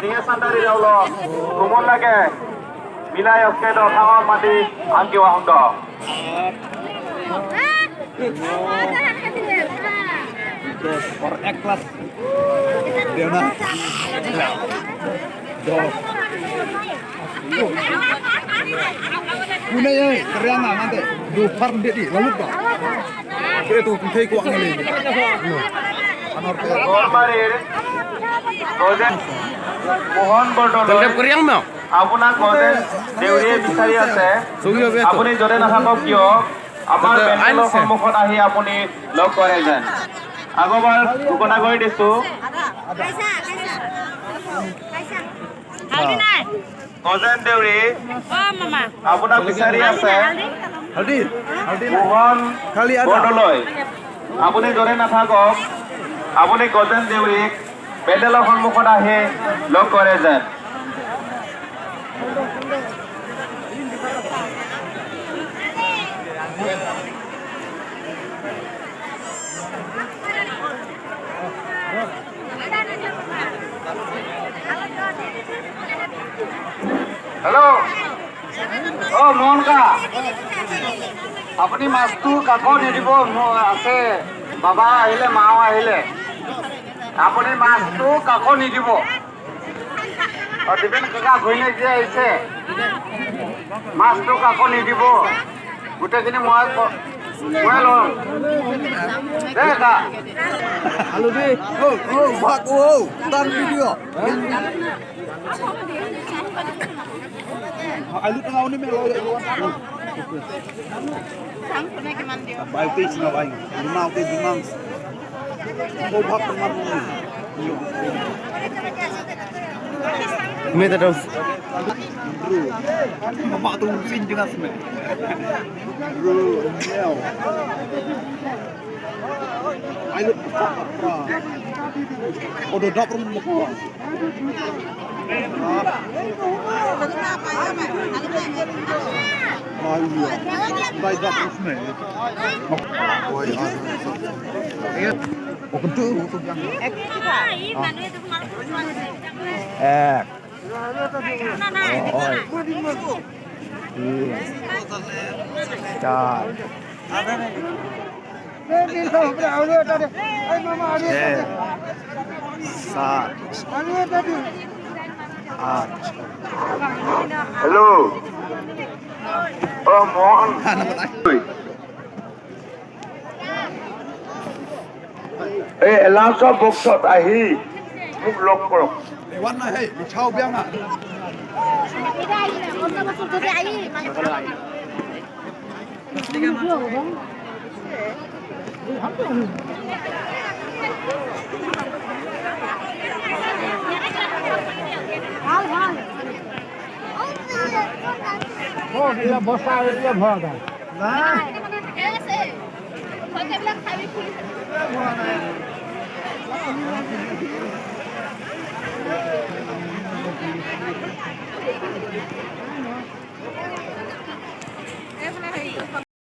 Dia sandari Allah. Kumon lagi. Bilai oke do thangor mati angki wahong do. Or eklas. Dia na. Do. Kuna ya kerana nanti do farm dia di lalu ba. Kira tu pentai kuang ni. Anor ke. Gormarir. Gojen. Mohon bordol. Tengkap keriang mau. আপোনাক মতে দেউৰীয়ে বিচাৰি আছে আপুনি য'তে নাথাকক কিয় আমাৰ পেণ্ডেলৰ সন্মুখত আহি আপুনি লগ কৰে যেন আগৰবাৰ ঘোষণা কৰি দিছোঁ গজেন দেউৰী আপোনাক বিচাৰি আছে মোহন বৰদলৈ আপুনি য'তে নাথাকক আপুনি গজেন দেউৰীক পেণ্ডেলৰ সন্মুখত আহি লগ কৰে যেন Hello. Oh, Monka. Apuni mastu kakon nidibo ase. Baba ahile, mao ahile. Apuni mastu kakon nidibo. और दिबेन कका घुइने जे आइसे मास्टर काको नि दिबो गुटेखिनि মই লম দেখা Halo deh. Oh, bak tan video. Alu tengah ni melo ya. Sang kena ke mandi. Baik tis na baik. Limau ke limau. Oh, bak teman ni. Meta terus. Bro. Mama tu sin juga semua. Bro, mel. Ayo apa? Oh, dah dapat rumah. Ayo. Baik dapat semua. Oh, betul. Hello. Oh, Mohan. Last of books of Ahi. Muk lok korok. Wan na hey, chao biang na. Oh, dia bosan dia bhag. Nah.